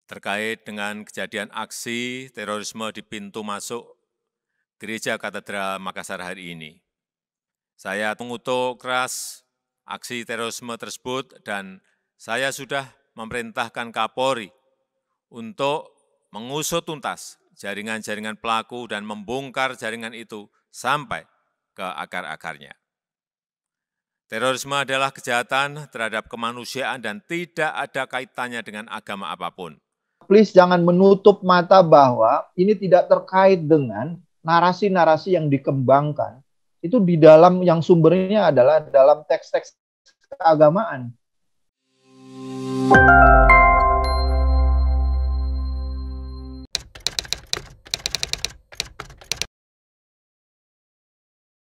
terkait dengan kejadian aksi terorisme di pintu masuk Gereja Katedral Makassar hari ini. Saya mengutuk keras aksi terorisme tersebut dan saya sudah memerintahkan Kapolri untuk mengusut tuntas jaringan-jaringan pelaku dan membongkar jaringan itu sampai ke akar-akarnya. Terorisme adalah kejahatan terhadap kemanusiaan dan tidak ada kaitannya dengan agama apapun. Please jangan menutup mata bahwa ini tidak terkait dengan narasi-narasi yang dikembangkan. Itu di dalam yang sumbernya adalah dalam teks-teks keagamaan.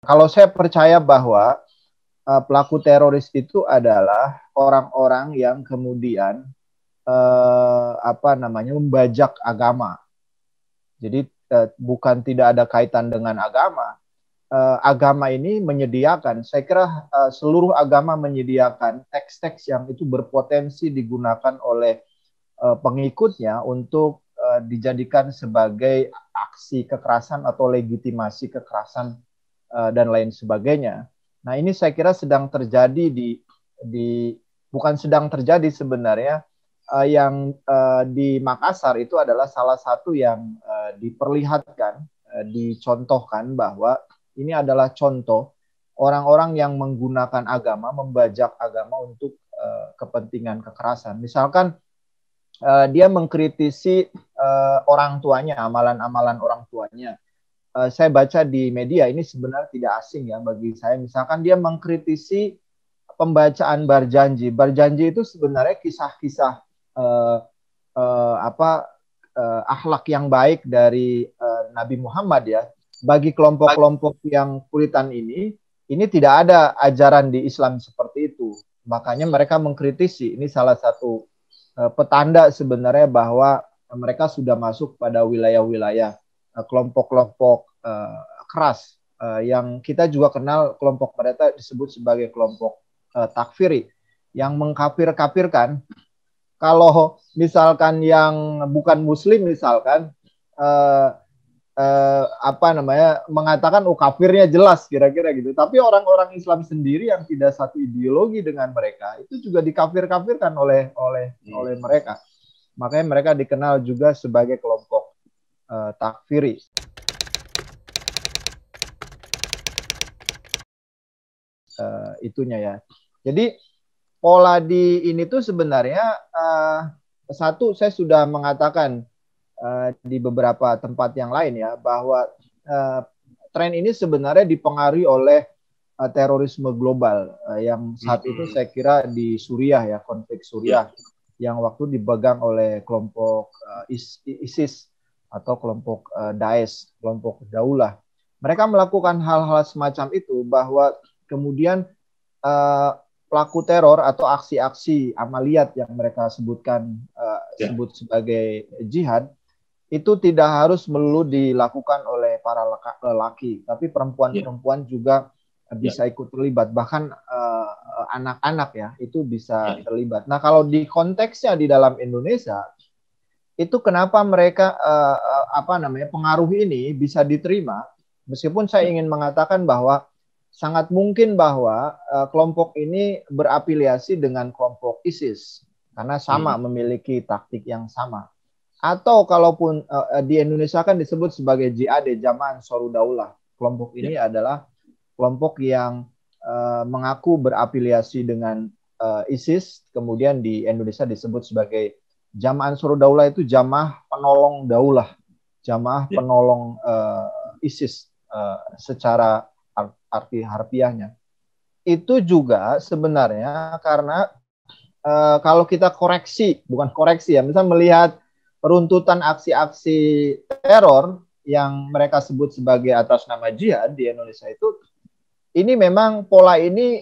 Kalau saya percaya bahwa pelaku teroris itu adalah orang-orang yang kemudian membajak agama. Jadi bukan tidak ada kaitan dengan agama. Agama ini menyediakan, saya kira seluruh agama menyediakan teks-teks yang itu berpotensi digunakan oleh pengikutnya untuk dijadikan sebagai aksi kekerasan atau legitimasi kekerasan dan lain sebagainya. Nah, ini saya kira sedang terjadi bukan sedang terjadi sebenarnya, yang di Makassar itu adalah salah satu yang diperlihatkan, dicontohkan bahwa ini adalah contoh orang-orang yang menggunakan agama, membajak agama untuk kepentingan kekerasan. Misalkan dia mengkritisi orang tuanya, amalan-amalan orang tuanya. Saya baca di media, ini sebenarnya tidak asing ya bagi saya. Misalkan dia mengkritisi pembacaan Barjanji. Barjanji itu sebenarnya kisah-kisah akhlak yang baik dari Nabi Muhammad ya. Bagi kelompok-kelompok yang Puritan ini tidak ada ajaran di Islam seperti itu. Makanya mereka mengkritisi. Ini salah satu petanda sebenarnya bahwa mereka sudah masuk pada wilayah-wilayah kelompok-kelompok keras yang kita juga kenal. Kelompok mereka disebut sebagai kelompok takfiri yang mengkafir-kafirkan. Kalau misalkan yang bukan muslim misalkan mengatakan kafirnya jelas kira-kira gitu. Tapi orang-orang Islam sendiri yang tidak satu ideologi dengan mereka itu juga dikafir-kafirkan oleh mereka. Makanya mereka dikenal juga sebagai kelompok takfiri. Itunya ya. Jadi pola di ini tuh sebenarnya satu, saya sudah mengatakan di beberapa tempat yang lain ya, bahwa tren ini sebenarnya dipengaruhi oleh terorisme global yang saat itu saya kira di Suriah ya, konflik Suriah yang waktu dipegang oleh kelompok ISIS atau kelompok Daesh, kelompok Daulah. Mereka melakukan hal-hal semacam itu, bahwa kemudian pelaku teror atau aksi-aksi amaliyat yang mereka sebutkan sebut sebagai jihad itu tidak harus melulu dilakukan oleh para lelaki, tapi perempuan-perempuan juga bisa ikut terlibat, bahkan anak-anak ya itu bisa terlibat. Nah, kalau di konteksnya di dalam Indonesia itu kenapa mereka pengaruh ini bisa diterima, meskipun saya ingin mengatakan bahwa sangat mungkin bahwa kelompok ini berafiliasi dengan kelompok ISIS karena sama memiliki taktik yang sama. Atau kalaupun di Indonesia kan disebut sebagai JAD, Jamaah Ansarud Daulah. Kelompok ini adalah kelompok yang mengaku berafiliasi dengan ISIS, kemudian di Indonesia disebut sebagai Jamaah Ansarud Daulah, itu jamaah penolong daulah, jamaah penolong ISIS secara arti harfiahnya. Itu juga sebenarnya karena kalau kita bukan koreksi ya, misalnya melihat runtutan aksi-aksi teror yang mereka sebut sebagai atas nama jihad di Indonesia itu, ini memang pola ini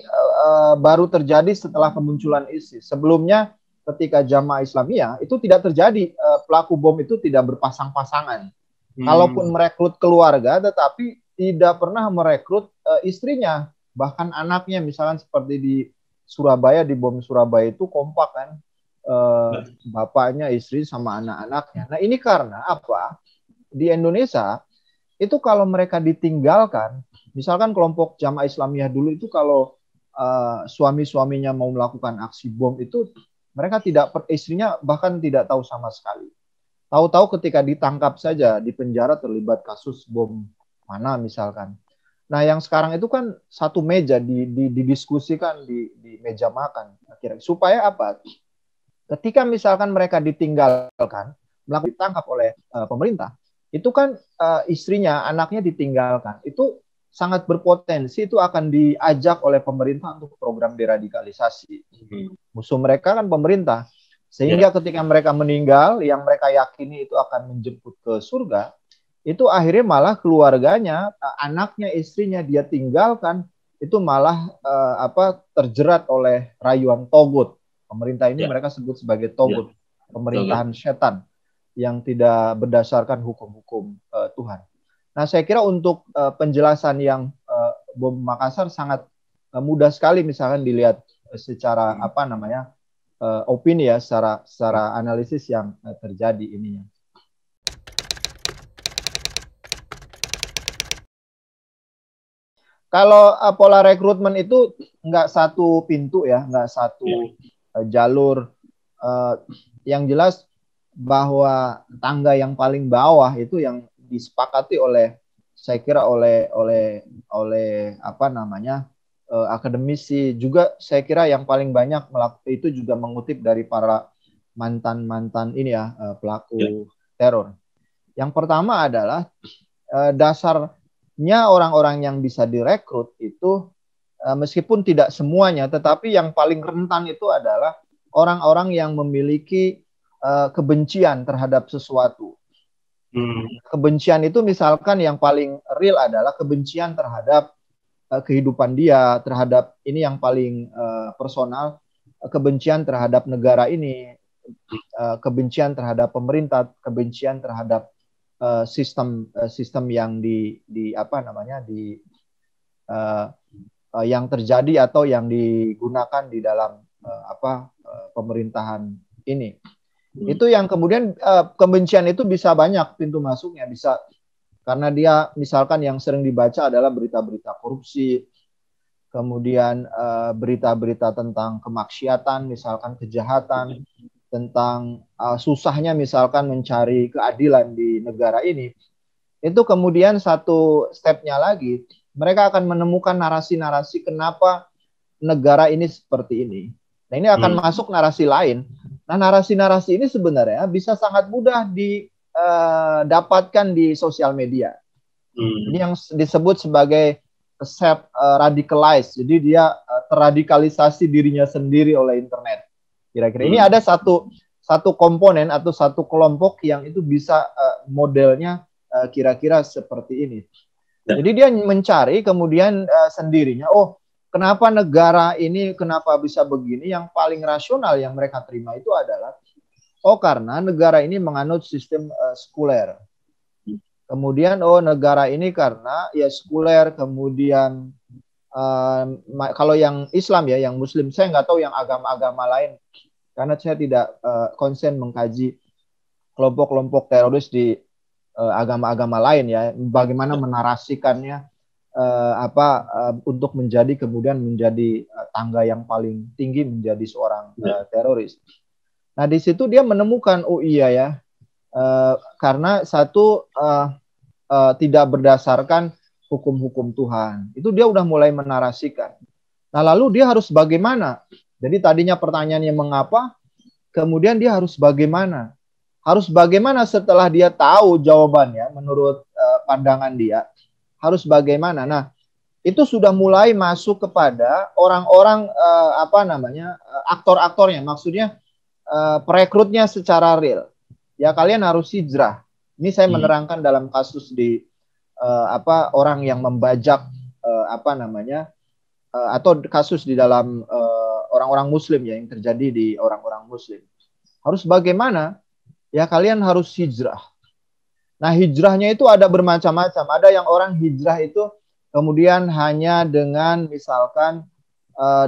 baru terjadi setelah kemunculan ISIS. Sebelumnya ketika Jamaah Islamiyah itu tidak terjadi, pelaku bom itu tidak berpasang-pasangan. Kalaupun merekrut keluarga, tetapi tidak pernah merekrut istrinya, bahkan anaknya. Misalkan seperti di Surabaya, di bom Surabaya itu kompak kan, bapaknya, istri, sama anak-anaknya. Nah ini karena apa? Di Indonesia itu kalau mereka ditinggalkan, misalkan kelompok Jamaah Islamiyah dulu itu kalau suami-suaminya mau melakukan aksi bom itu mereka tidak, istrinya bahkan tidak tahu sama sekali. Tahu-tahu ketika ditangkap saja di penjara terlibat kasus bom mana misalkan. Nah yang sekarang itu kan satu meja didiskusikan di meja makan akhirnya supaya apa? Ketika misalkan mereka ditinggalkan, ditangkap oleh pemerintah, itu kan istrinya, anaknya ditinggalkan, itu sangat berpotensi itu akan diajak oleh pemerintah untuk program deradikalisasi. Musuh mereka kan pemerintah, sehingga ketika mereka meninggal, yang mereka yakini itu akan menjemput ke surga, itu akhirnya malah keluarganya, anaknya, istrinya dia tinggalkan, itu malah terjerat oleh rayuan togut. Pemerintah ini mereka sebut sebagai togut, pemerintahan setan yang tidak berdasarkan hukum-hukum Tuhan. Nah, saya kira untuk penjelasan yang bom Makassar sangat mudah sekali misalkan dilihat secara opini ya, secara analisis yang terjadi ininya. Kalau pola rekrutmen itu nggak satu pintu ya, nggak satu jalur. Yang jelas bahwa tangga yang paling bawah itu yang disepakati oleh, saya kira oleh akademisi juga, saya kira yang paling banyak melakukan itu juga mengutip dari para mantan ini ya, pelaku teror. Yang pertama adalah dasarnya orang-orang yang bisa direkrut itu meskipun tidak semuanya, tetapi yang paling rentan itu adalah orang-orang yang memiliki kebencian terhadap sesuatu. Kebencian itu misalkan yang paling real adalah kebencian terhadap kehidupan dia, terhadap ini yang paling personal, kebencian terhadap negara ini, kebencian terhadap pemerintah, kebencian terhadap sistem yang yang terjadi atau yang digunakan di dalam pemerintahan ini. Itu yang kemudian kebencian itu bisa banyak pintu masuknya, bisa karena dia misalkan yang sering dibaca adalah berita-berita korupsi, kemudian berita-berita tentang kemaksiatan, misalkan kejahatan, tentang susahnya misalkan mencari keadilan di negara ini. Itu kemudian satu stepnya lagi, mereka akan menemukan narasi-narasi kenapa negara ini seperti ini. Nah ini akan masuk narasi lain. Nah narasi-narasi ini sebenarnya bisa sangat mudah didapatkan di sosial media. Ini yang disebut sebagai self-radicalized. Jadi dia terradikalisasi dirinya sendiri oleh internet. Kira-kira ini ada satu komponen atau satu kelompok yang itu bisa modelnya kira-kira seperti ini. Jadi dia mencari kemudian sendirinya, oh kenapa negara ini kenapa bisa begini? Yang paling rasional yang mereka terima itu adalah, oh karena negara ini menganut sistem sekuler. Kemudian oh negara ini karena ya sekuler, kemudian kalau yang Islam ya, yang Muslim, saya nggak tahu yang agama-agama lain karena saya tidak konsen mengkaji kelompok-kelompok teroris di agama-agama lain ya, bagaimana menarasikannya untuk kemudian menjadi tangga yang paling tinggi menjadi seorang teroris. Nah di situ dia menemukan oh iya ya, karena satu tidak berdasarkan hukum-hukum Tuhan. Itu dia udah mulai menarasikan. Nah lalu dia harus bagaimana? Jadi tadinya pertanyaannya mengapa, kemudian dia harus bagaimana? Harus bagaimana setelah dia tahu jawabannya menurut pandangan dia, harus bagaimana? Nah, itu sudah mulai masuk kepada orang-orang aktor-aktornya, maksudnya perekrutnya secara real. Ya kalian harus hijrah. Ini saya menerangkan dalam kasus di orang yang membajak atau kasus di dalam orang-orang Muslim ya, yang terjadi di orang-orang Muslim. Harus bagaimana? Ya kalian harus hijrah. Nah hijrahnya itu ada bermacam-macam. Ada yang orang hijrah itu kemudian hanya dengan misalkan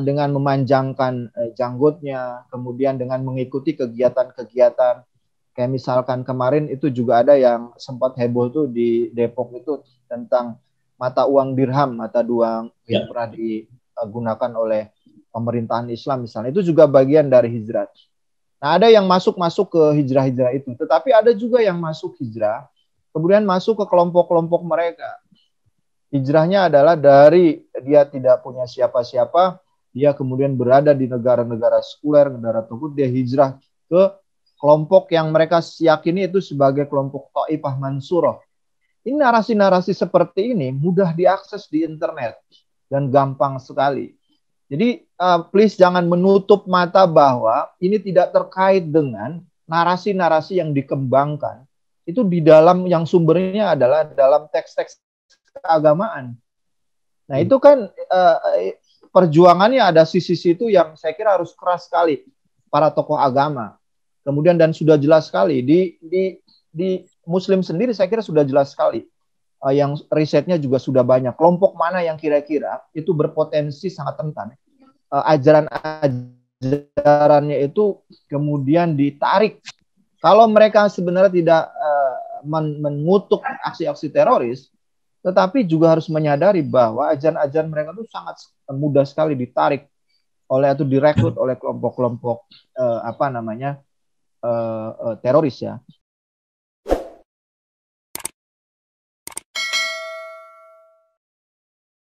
dengan memanjangkan janggutnya, kemudian dengan mengikuti kegiatan-kegiatan. Kayak misalkan kemarin itu juga ada yang sempat heboh tuh di Depok itu tentang mata uang dirham, mata uang yang pernah digunakan oleh pemerintahan Islam misalnya. Itu juga bagian dari hijrah. Nah, ada yang masuk ke hijrah-hijrah itu, tetapi ada juga yang masuk hijrah, kemudian masuk ke kelompok-kelompok mereka. Hijrahnya adalah dari dia tidak punya siapa-siapa, dia kemudian berada di negara-negara sekuler, negara tersebut, dia hijrah ke kelompok yang mereka yakini itu sebagai kelompok Taifah Mansurah. Ini narasi-narasi seperti ini mudah diakses di internet dan gampang sekali. Jadi please jangan menutup mata bahwa ini tidak terkait dengan narasi-narasi yang dikembangkan. Itu di dalam yang sumbernya adalah dalam teks-teks keagamaan. Nah itu kan perjuangannya ada sisi-sisi itu yang saya kira harus keras sekali para tokoh agama. Kemudian dan sudah jelas sekali di Muslim sendiri saya kira sudah jelas sekali. Yang risetnya juga sudah banyak. Kelompok mana yang kira-kira itu berpotensi sangat rentan. Ajaran-ajarannya itu kemudian ditarik. Kalau mereka sebenarnya tidak mengutuk aksi-aksi teroris, tetapi juga harus menyadari bahwa ajaran-ajaran mereka itu sangat mudah sekali ditarik oleh atau direkrut oleh kelompok-kelompok teroris ya.